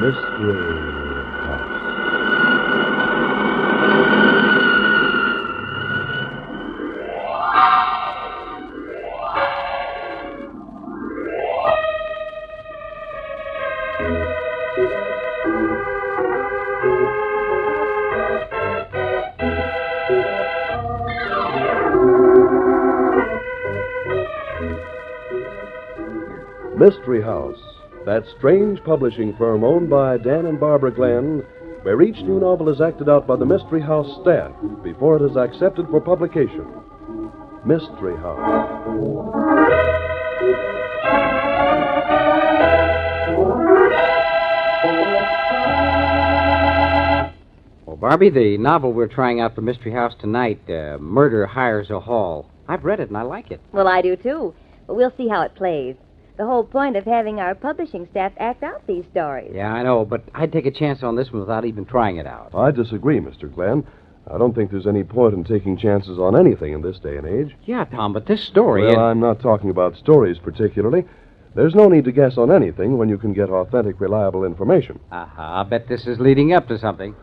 Mystery House. Mystery House, that strange publishing firm owned by Dan and Barbara Glenn, where each new novel is acted out by the Mystery House staff before it is accepted for publication. Mystery House. Well, Barbie, the novel we're trying out for Mystery House tonight, Murder Hires a Hall. I've read it and I like it. Well, I do, too. But we'll see how it plays. The whole point of having our publishing staff act out these stories. Yeah, I know, but I'd take a chance on this one without even trying it out. I disagree, Mr. Glenn. I don't think there's any point in taking chances on anything in this day and age. Yeah, Tom, but this story... Well, I'm not talking about stories particularly. There's no need to guess on anything when you can get authentic, reliable information. I bet this is leading up to something.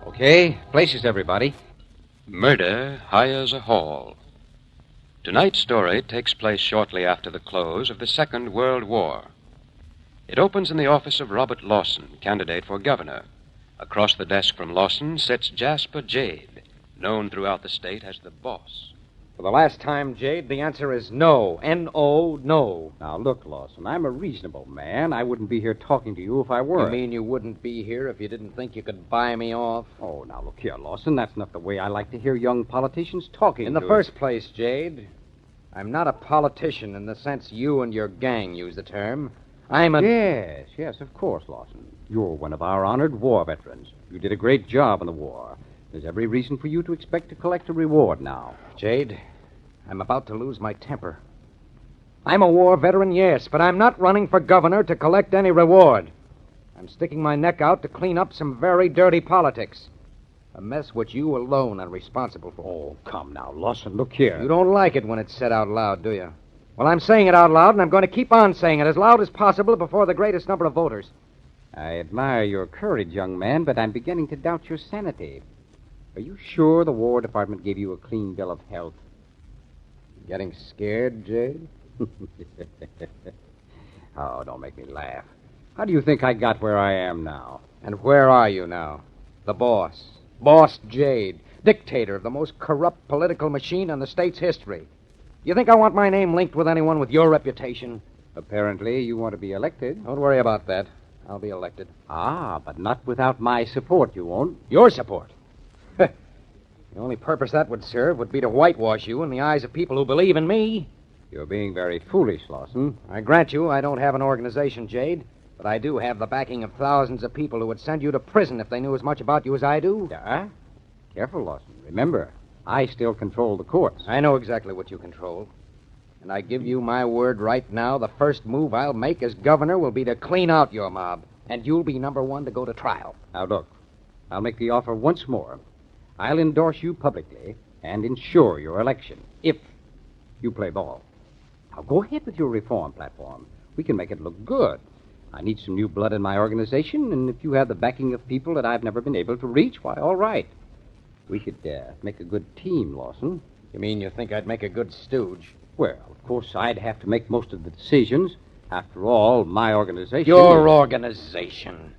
Okay, places, everybody. Murder Hires a Hall. Tonight's story takes place shortly after the close of the Second World War. It opens in the office of Robert Lawson, candidate for governor. Across the desk from Lawson sits Jasper Jade, known throughout the state as the boss. For the last time, Jade, the answer is no. N-O, no. Now, look, Lawson, I'm a reasonable man. I wouldn't be here talking to you if I were. You mean you wouldn't be here if you didn't think you could buy me off? Oh, now, look here, Lawson. That's not the way I like to hear young politicians talking. In the first place, Jade, I'm not a politician in the sense you and your gang use the term. I'm a... Yes, of course, Lawson. You're one of our honored war veterans. You did a great job in the war. There's every reason for you to expect to collect a reward now. Jade, I'm about to lose my temper. I'm a war veteran, yes, but I'm not running for governor to collect any reward. I'm sticking my neck out to clean up some very dirty politics. A mess which you alone are responsible for. Oh, come now, Lawson, look here. You don't like it when it's said out loud, do you? Well, I'm saying it out loud, and I'm going to keep on saying it as loud as possible before the greatest number of voters. I admire your courage, young man, but I'm beginning to doubt your sanity. Are you sure the War Department gave you a clean bill of health? Getting scared, Jade? Oh, don't make me laugh. How do you think I got where I am now? And where are you now? The boss. Boss Jade. Dictator of the most corrupt political machine in the state's history. You think I want my name linked with anyone with your reputation? Apparently, you want to be elected. Don't worry about that. I'll be elected. But not without my support, you won't. Your support? The only purpose that would serve would be to whitewash you in the eyes of people who believe in me. You're being very foolish, Lawson. I grant you I don't have an organization, Jade, but I do have the backing of thousands of people who would send you to prison if they knew as much about you as I do. Yeah? Careful, Lawson. Remember, I still control the courts. I know exactly what you control. And I give you my word right now, the first move I'll make as governor will be to clean out your mob, and you'll be number one to go to trial. Now, look, I'll make the offer once more. I'll endorse you publicly and ensure your election, if you play ball. Now, go ahead with your reform platform. We can make it look good. I need some new blood in my organization, and if you have the backing of people that I've never been able to reach, why, all right. We could make a good team, Lawson. You mean you think I'd make a good stooge? Well, of course, I'd have to make most of the decisions. After all, my organization... Your organization?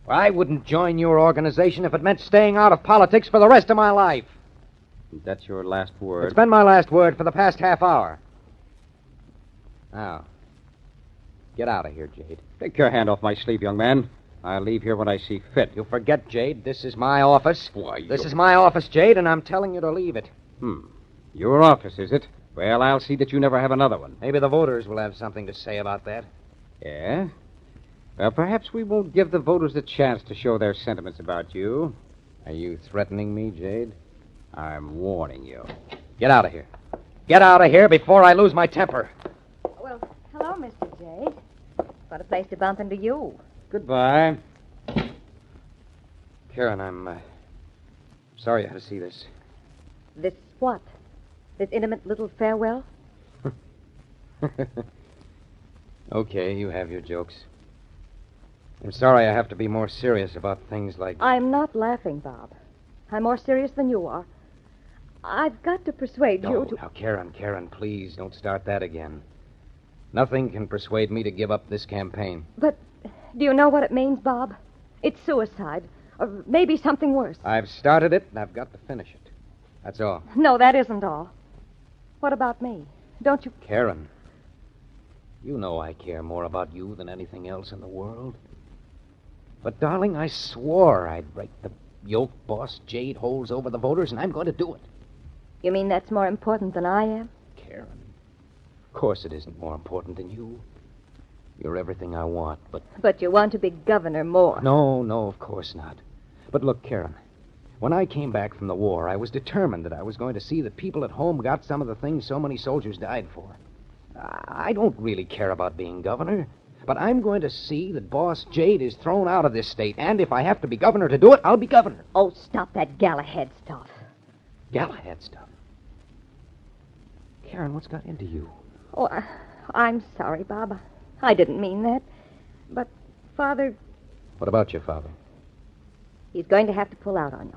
Well, I wouldn't join your organization if it meant staying out of politics for the rest of my life. That's your last word? It's been my last word for the past half hour. Now, get out of here, Jade. Take your hand off my sleeve, young man. I'll leave here when I see fit. You forget, Jade, this is my office. Why, This is my office, Jade, and I'm telling you to leave it. Your office, is it? Well, I'll see that you never have another one. Maybe the voters will have something to say about that. Yeah? Well, perhaps we won't give the voters a chance to show their sentiments about you. Are you threatening me, Jade? I'm warning you. Get out of here. Get out of here before I lose my temper. Well, hello, Mr. Jade. What a place to bump into you. Goodbye. Karen, I'm sorry I had to see this. This what? This intimate little farewell? Okay, you have your jokes. I'm sorry I have to be more serious about things like... I'm not laughing, Bob. I'm more serious than you are. I've got to persuade you to... Now, Karen, please, don't start that again. Nothing can persuade me to give up this campaign. But do you know what it means, Bob? It's suicide. Or maybe something worse. I've started it, and I've got to finish it. That's all. No, that isn't all. What about me? Don't you... Karen, you know I care more about you than anything else in the world. But, darling, I swore I'd break the yoke Boss Jade holds over the voters, and I'm going to do it. You mean that's more important than I am? Karen, of course it isn't more important than you. You're everything I want, but... But you want to be governor more. No, of course not. But look, Karen, when I came back from the war, I was determined that I was going to see that people at home got some of the things so many soldiers died for. I don't really care about being governor, but I'm going to see that Boss Jade is thrown out of this state, and if I have to be governor to do it, I'll be governor. Oh, stop that Galahad stuff. Galahad stuff. Karen, what's got into you? Oh, I'm sorry, Bob. I didn't mean that. But, Father, What about your father? he's going to have to pull out on you.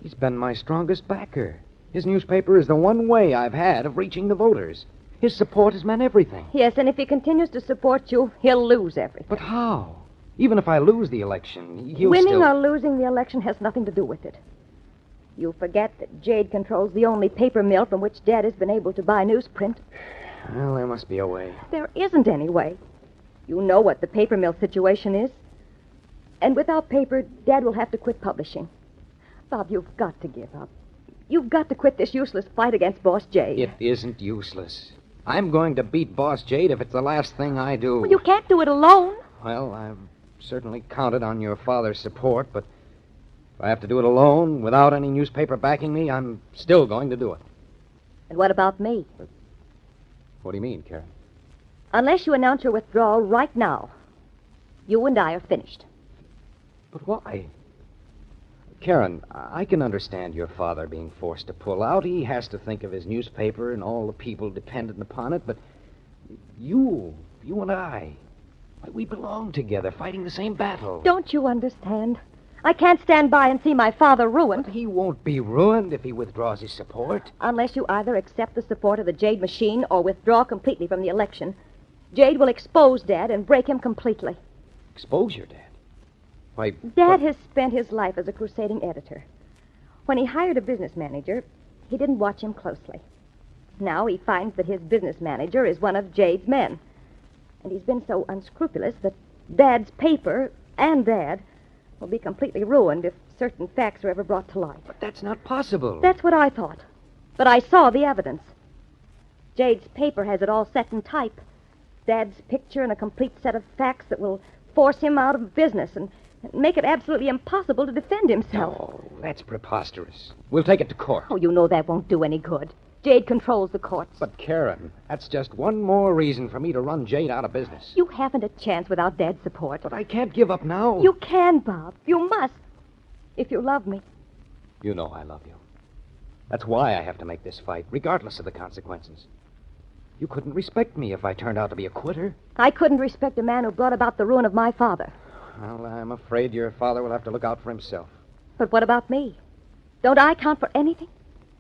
He's been my strongest backer. His newspaper is the one way I've had of reaching the voters. His support has meant everything. Yes, and if he continues to support you, he'll lose everything. But how? Even if I lose the election, he'll Winning still... or losing the election has nothing to do with it. You forget that Jade controls the only paper mill from which Dad has been able to buy newsprint. Well, there must be a way. There isn't any way. You know what the paper mill situation is. And without paper, Dad will have to quit publishing. Bob, you've got to give up. You've got to quit this useless fight against Boss Jade. It isn't useless. I'm going to beat Boss Jade if it's the last thing I do. Well, you can't do it alone. Well, I've certainly counted on your father's support, but if I have to do it alone, without any newspaper backing me, I'm still going to do it. And what about me? What do you mean, Karen? Unless you announce your withdrawal right now, you and I are finished. But why? Karen, I can understand your father being forced to pull out. He has to think of his newspaper and all the people dependent upon it, but you and I, we belong together, fighting the same battle. Don't you understand? I can't stand by and see my father ruined. But he won't be ruined if he withdraws his support. Unless you either accept the support of the Jade machine or withdraw completely from the election. Jade will expose Dad and break him completely. Expose your dad? Why... Dad has spent his life as a crusading editor. When he hired a business manager, he didn't watch him closely. Now he finds that his business manager is one of Jade's men. And he's been so unscrupulous that Dad's paper and Dad will be completely ruined if certain facts are ever brought to light. But that's not possible. That's what I thought. But I saw the evidence. Jade's paper has it all set in type. Dad's picture and a complete set of facts that will force him out of business and make it absolutely impossible to defend himself. Oh, that's preposterous. We'll take it to court. Oh, you know that won't do any good. Jade controls the courts. But, Karen, that's just one more reason for me to run Jade out of business. You haven't a chance without Dad's support. But I can't give up now. You can, Bob. You must. If you love me. You know I love you. That's why I have to make this fight, regardless of the consequences. You couldn't respect me if I turned out to be a quitter. I couldn't respect a man who brought about the ruin of my father. Well, I'm afraid your father will have to look out for himself. But what about me? Don't I count for anything?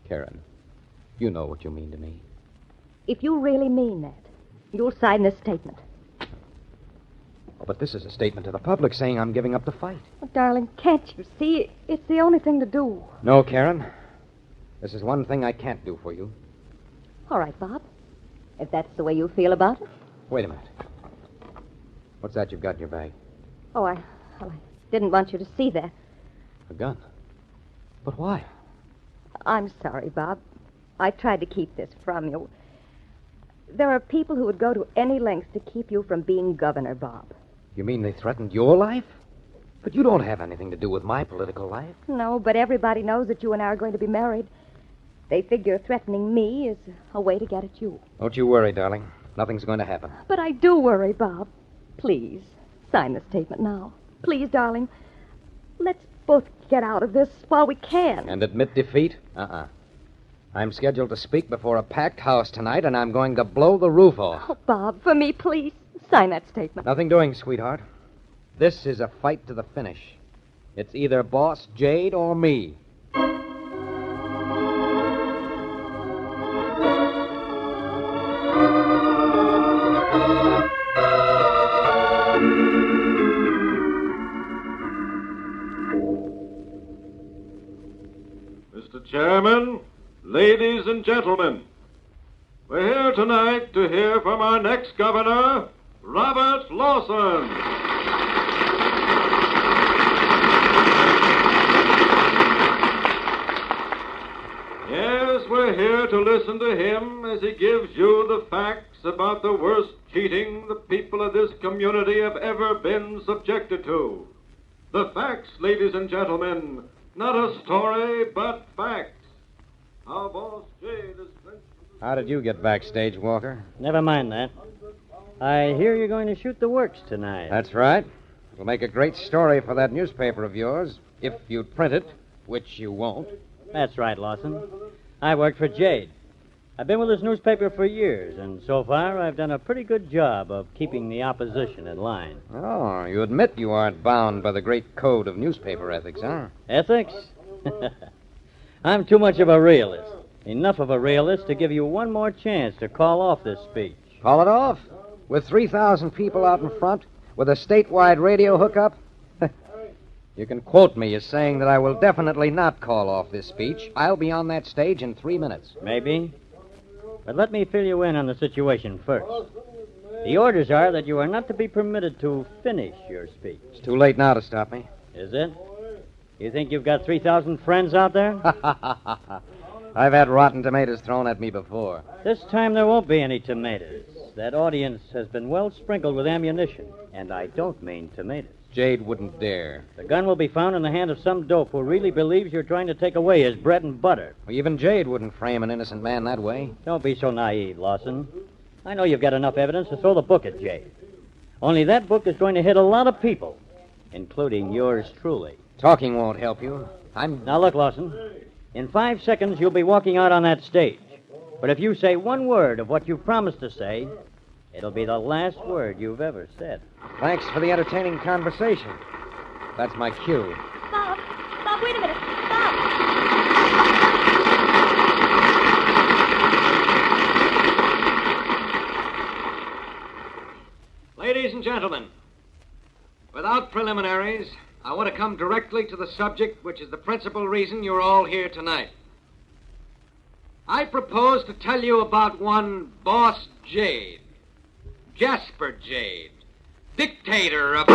Karen, you know what you mean to me. If you really mean that, you'll sign this statement. Oh, but this is a statement to the public saying I'm giving up the fight. Oh, darling, can't you see? It's the only thing to do. No, Karen. This is one thing I can't do for you. All right, Bob. If that's the way you feel about it. Wait a minute. What's that you've got in your bag? Oh, I didn't want you to see that. A gun. But why? I'm sorry, Bob. I tried to keep this from you. There are people who would go to any lengths to keep you from being governor, Bob. You mean they threatened your life? But you don't have anything to do with my political life. No, but everybody knows that you and I are going to be married. They figure threatening me is a way to get at you. Don't you worry, darling. Nothing's going to happen. But I do worry, Bob. Please, sign the statement now. Please, darling. Let's both get out of this while we can. And admit defeat? I'm scheduled to speak before a packed house tonight, and I'm going to blow the roof off. Oh, Bob, for me, please. Sign that statement. Nothing doing, sweetheart. This is a fight to the finish. It's either Boss Jade or me. Mr. Chairman, ladies and gentlemen, we're here tonight to hear from our next governor, Robert Lawson. Yes, we're here to listen to him as he gives you the facts about the worst cheating the people of this community have ever been subjected to. The facts, ladies and gentlemen, not a story, but facts. How Boss Jade is... How did you get backstage, Walker? Never mind that. I hear you're going to shoot the works tonight. That's right. It'll make a great story for that newspaper of yours, if you'd print it, which you won't. That's right, Lawson. I worked for Jade. I've been with this newspaper for years, and so far I've done a pretty good job of keeping the opposition in line. Oh, you admit you aren't bound by the great code of newspaper ethics, huh? Ethics? I'm too much of a realist. Enough of a realist to give you one more chance to call off this speech. Call it off? With 3,000 people out in front? With a statewide radio hookup? You can quote me as saying that I will definitely not call off this speech. I'll be on that stage in 3 minutes. Maybe. But let me fill you in on the situation first. The orders are that you are not to be permitted to finish your speech. It's too late now to stop me. Is it? You think you've got 3,000 friends out there? I've had rotten tomatoes thrown at me before. This time there won't be any tomatoes. That audience has been well sprinkled with ammunition, and I don't mean tomatoes. Jade wouldn't dare. The gun will be found in the hand of some dope who really believes you're trying to take away his bread and butter. Well, even Jade wouldn't frame an innocent man that way. Don't be so naive, Lawson. I know you've got enough evidence to throw the book at Jade. Only that book is going to hit a lot of people, including yours truly. Talking won't help you. Now, look, Lawson. In 5 seconds, you'll be walking out on that stage. But if you say one word of what you promised to say, it'll be the last word you've ever said. Thanks for the entertaining conversation. That's my cue. Bob, wait a minute. Bob! Ladies and gentlemen, without preliminaries, I want to come directly to the subject, which is the principal reason you're all here tonight. I propose to tell you about one Boss Jade, Jasper Jade, dictator of...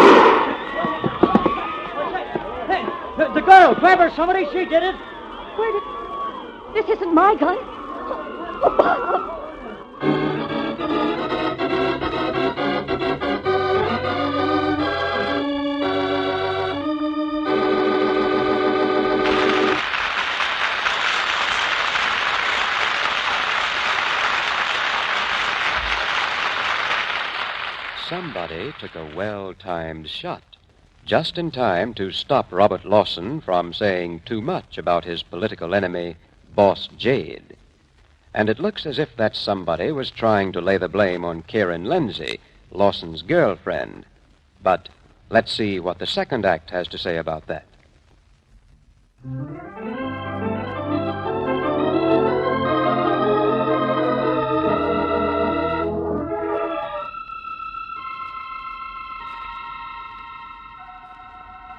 Hey, the girl! Grab her, somebody! She did it! Where did... This isn't my gun. Oh, Bob! Somebody took a well-timed shot, just in time to stop Robert Lawson from saying too much about his political enemy, Boss Jade. And it looks as if that somebody was trying to lay the blame on Karen Lindsay, Lawson's girlfriend. But let's see what the second act has to say about that.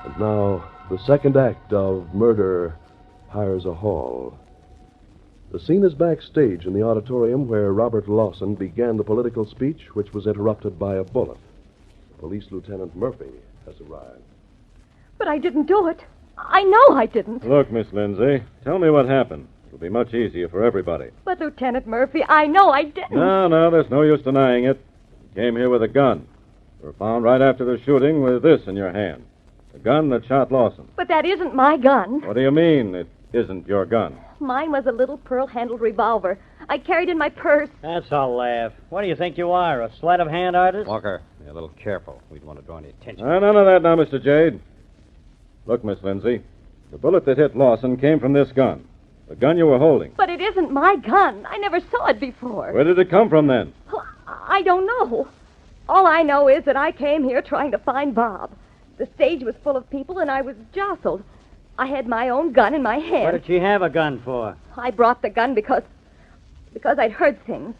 And now, the second act of Murder Hires a Hall. The scene is backstage in the auditorium where Robert Lawson began the political speech, which was interrupted by a bullet. Police Lieutenant Murphy has arrived. But I didn't do it. I know I didn't. Look, Miss Lindsay, tell me what happened. It'll be much easier for everybody. But, Lieutenant Murphy, I know I didn't. No, there's no use denying it. You came here with a gun. You were found right after the shooting with this in your hand. The gun that shot Lawson. But that isn't my gun. What do you mean it isn't your gun? Mine was a little pearl-handled revolver. I carried in my purse. That's a laugh. What do you think you are, a sleight-of-hand artist? Walker, be a little careful. We'd want to draw any attention. None of that now, Mr. Jade. Look, Miss Lindsay, the bullet that hit Lawson came from this gun. The gun you were holding. But it isn't my gun. I never saw it before. Where did it come from, then? Well, I don't know. All I know is that I came here trying to find Bob. The stage was full of people, and I was jostled. I had my own gun in my hand. What did she have a gun for? I brought the gun because I'd heard things.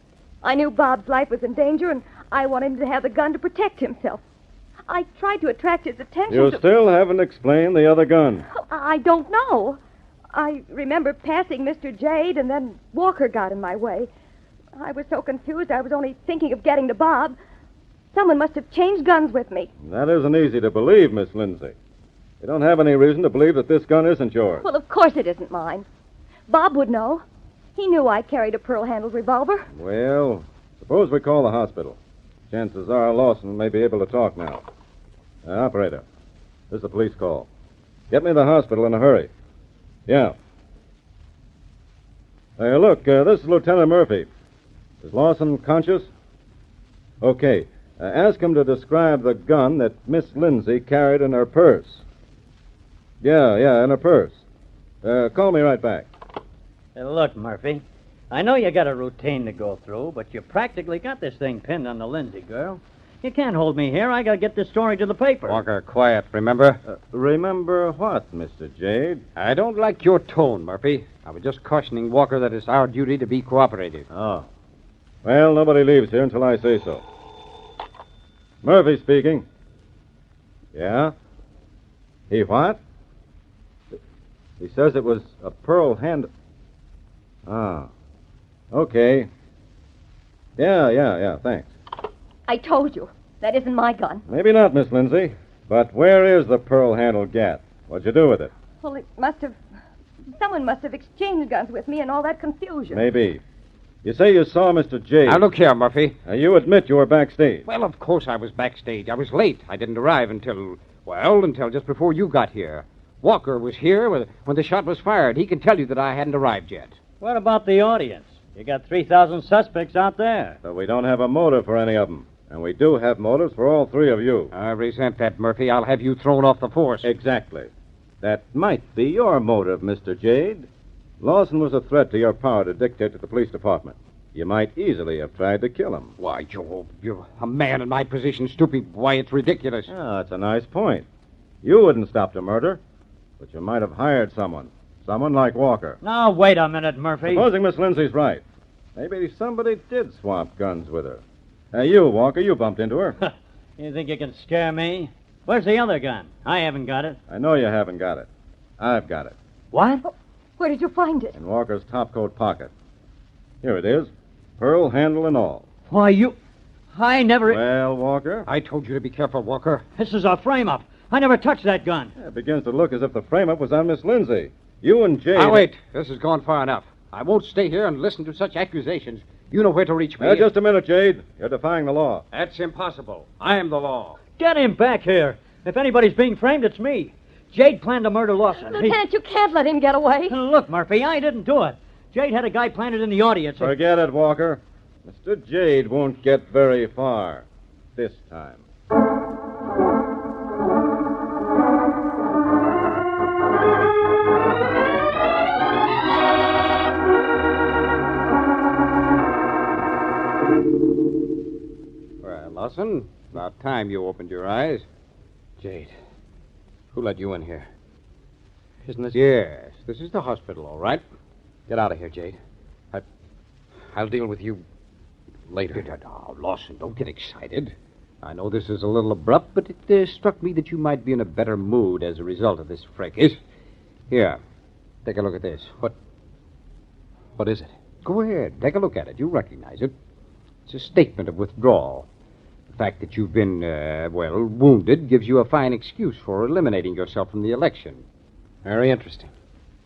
I knew Bob's life was in danger, and I wanted him to have the gun to protect himself. I tried to attract his attention. You still haven't explained the other gun. I don't know. I remember passing Mr. Jade, and then Walker got in my way. I was so confused, I was only thinking of getting to Bob. Someone must have changed guns with me. That isn't easy to believe, Miss Lindsay. You don't have any reason to believe that this gun isn't yours. Well, of course it isn't mine. Bob would know. He knew I carried a pearl-handled revolver. Well, suppose we call the hospital. Chances are Lawson may be able to talk now. Operator, this is a police call. Get me to the hospital in a hurry. Yeah. Hey, look, this is Lieutenant Murphy. Is Lawson conscious? Okay. Ask him to describe the gun that Miss Lindsay carried in her purse. Yeah, in her purse. Call me right back. Look, Murphy, I know you got a routine to go through, but you practically got this thing pinned on the Lindsay girl. You can't hold me here. I got to get this story to the paper. Walker, quiet, remember? Remember what, Mr. Jade? I don't like your tone, Murphy. I was just cautioning Walker that it's our duty to be cooperative. Oh. Well, nobody leaves here until I say so. Murphy speaking. Yeah? He what? He says it was a pearl hand... Ah. Okay. Yeah, thanks. I told you. That isn't my gun. Maybe not, Miss Lindsay. But where is the pearl-handled gat? What'd you do with it? Well, someone must have exchanged guns with me in all that confusion. Maybe. You say you saw Mr. Jade. Now, look here, Murphy. You admit you were backstage. Well, of course I was backstage. I was late. I didn't arrive until just before you got here. Walker was here when the shot was fired. He can tell you that I hadn't arrived yet. What about the audience? You got 3,000 suspects out there. But we don't have a motive for any of them. And we do have motives for all three of you. I resent that, Murphy. I'll have you thrown off the force. Exactly. That might be your motive, Mr. Jade. Lawson was a threat to your power to dictate to the police department. You might easily have tried to kill him. Why, you're a man in my position, stupid. Why, it's ridiculous. Oh, that's a nice point. You wouldn't stop the murder, but you might have hired someone. Someone like Walker. Now, wait a minute, Murphy. Supposing Miss Lindsay's right. Maybe somebody did swap guns with her. You, Walker, you bumped into her. You think you can scare me? Where's the other gun? I haven't got it. I know you haven't got it. I've got it. What? Where did you find it? In Walker's topcoat pocket. Here it is. Pearl handle and all. Why, I never... Well, Walker? I told you to be careful, Walker. This is a frame-up. I never touched that gun. It begins to look as if the frame-up was on Miss Lindsay. You and Jade... Now, wait. This has gone far enough. I won't stay here and listen to such accusations. You know where to reach me. Just a minute, Jade. You're defying the law. That's impossible. I am the law. Get him back here. If anybody's being framed, it's me. Jade planned to murder Lawson. Lieutenant, you can't let him get away. Look, Murphy, I didn't do it. Jade had a guy planted in the audience. Forget it, Walker. Mr. Jade won't get very far this time. Well, Lawson, about time you opened your eyes. Jade, who let you in here? Isn't this... Yes, this is the hospital, all right. Get out of here, Jade. I'll deal with you later. Now, Lawson, don't get excited. I know this is a little abrupt, but it struck me that you might be in a better mood as a result of this fracas. Here, take a look at this. What is it? Go ahead, take a look at it. You'll recognize it. It's a statement of withdrawal. The fact that you've been, wounded gives you a fine excuse for eliminating yourself from the election. Very interesting.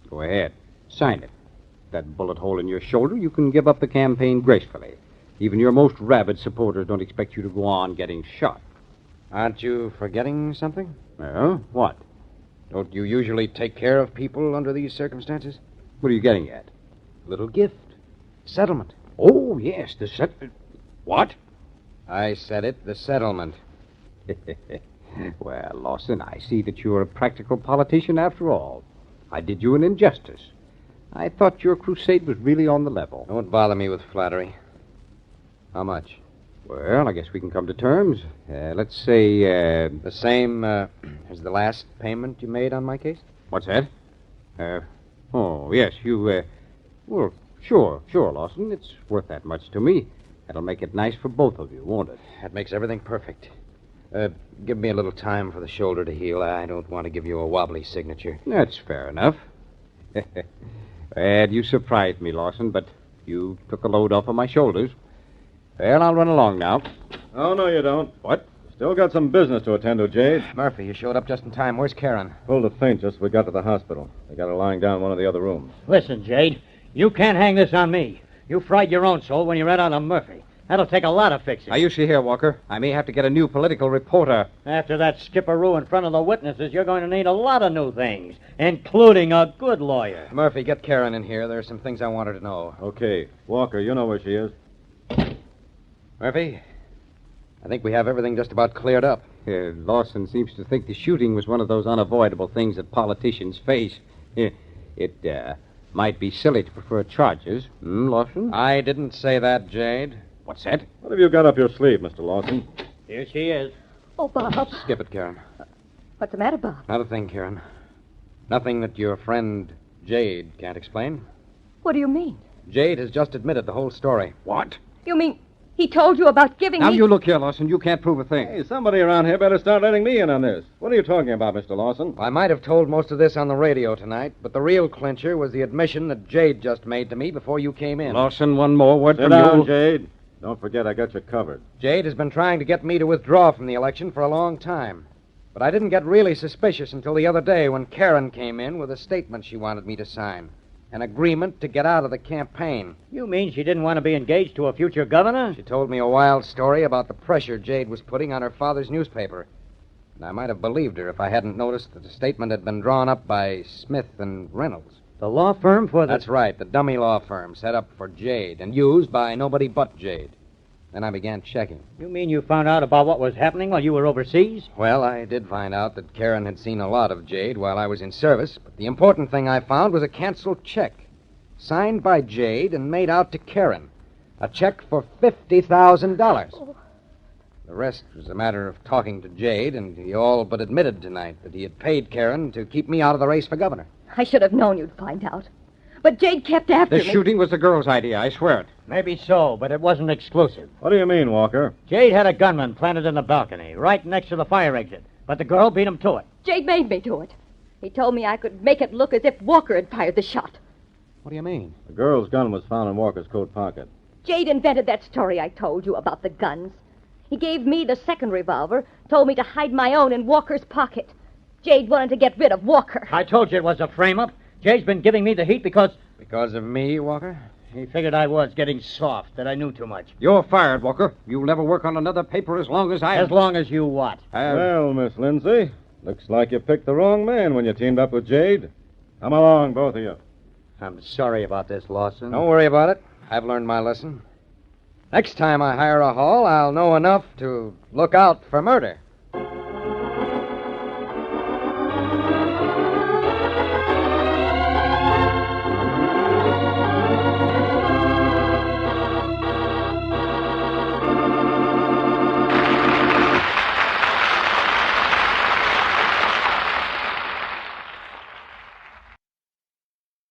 Go ahead. Sign it. That bullet hole in your shoulder, you can give up the campaign gracefully. Even your most rabid supporters don't expect you to go on getting shot. Aren't you forgetting something? Well, what? Don't you usually take care of people under these circumstances? What are you getting at? Little gift. Settlement. Oh, yes, the set... What? I said it, the settlement. Well, Lawson, I see that you're a practical politician after all. I did you an injustice. I thought your crusade was really on the level. Don't bother me with flattery. How much? Well, I guess we can come to terms. Let's say, The same as the last payment you made on my case? what's that? Oh, yes, well, sure, Lawson. It's worth that much to me. That'll make it nice for both of you, won't it? That makes everything perfect. Give me a little time for the shoulder to heal. I don't want to give you a wobbly signature. That's fair enough. Well, you surprised me, Lawson, but you took a load off of my shoulders. Well, I'll run along now. Oh, no, you don't. What? Still got some business to attend to, Jade. Murphy, you showed up just in time. Where's Karen? Pulled a faint just as we got to the hospital. They got her lying down in one of the other rooms. Listen, Jade, you can't hang this on me. You fried your own soul when you ran out on Murphy. That'll take a lot of fixing. Now, you see here, Walker. I may have to get a new political reporter. After that skipperoo in front of the witnesses, you're going to need a lot of new things, including a good lawyer. Murphy, get Karen in here. There are some things I want her to know. Okay. Walker, you know where she is. Murphy, I think we have everything just about cleared up. Lawson seems to think the shooting was one of those unavoidable things that politicians face. It might be silly to prefer charges. Lawson? I didn't say that, Jade. What's that? What have you got up your sleeve, Mr. Lawson? Here she is. Oh, Bob. Skip it, Karen. What's the matter, Bob? Not a thing, Karen. Nothing that your friend Jade can't explain. What do you mean? Jade has just admitted the whole story. What? You mean he told you about giving Now, me... you look here, Lawson. You can't prove a thing. Hey, somebody around here better start letting me in on this. What are you talking about, Mr. Lawson? I might have told most of this on the radio tonight, but the real clincher was the admission that Jade just made to me before you came in. Lawson, one more word Sit from down, you. Jade. Don't forget I got you covered. Jade has been trying to get me to withdraw from the election for a long time. But I didn't get really suspicious until the other day when Karen came in with a statement she wanted me to sign. An agreement to get out of the campaign. You mean she didn't want to be engaged to a future governor? She told me a wild story about the pressure Jade was putting on her father's newspaper. And I might have believed her if I hadn't noticed that the statement had been drawn up by Smith and Reynolds. The law firm for the... That's right, the dummy law firm set up for Jade and used by nobody but Jade. Then I began checking. You mean you found out about what was happening while you were overseas? Well, I did find out that Karen had seen a lot of Jade while I was in service, but the important thing I found was a canceled check. Signed by Jade and made out to Karen. A check for $50,000. Oh. The rest was a matter of talking to Jade, and he all but admitted tonight that he had paid Karen to keep me out of the race for governor. I should have known you'd find out. But Jade kept after The me. shooting was the girl's idea, I swear it. Maybe so, but it wasn't exclusive. What do you mean, Walker? Jade had a gunman planted in the balcony, right next to the fire exit. But the girl beat him to it. Jade made me do it. He told me I could make it look as if Walker had fired the shot. What do you mean? The girl's gun was found in Walker's coat pocket. Jade invented that story I told you about the guns. He gave me the second revolver, told me to hide my own in Walker's pocket. Jade wanted to get rid of Walker. I told you it was a frame-up. Jade's been giving me the heat because Because of me, Walker? he figured I was getting soft, that I knew too much. You're fired, Walker. You'll never work on another paper as long as I... As long as you what? Well, Miss Lindsay, looks like you picked the wrong man when you teamed up with Jade. Come along, both of you. I'm sorry about this, Lawson. Don't worry about it. I've learned my lesson. Next time I hire a hall, I'll know enough to look out for murder.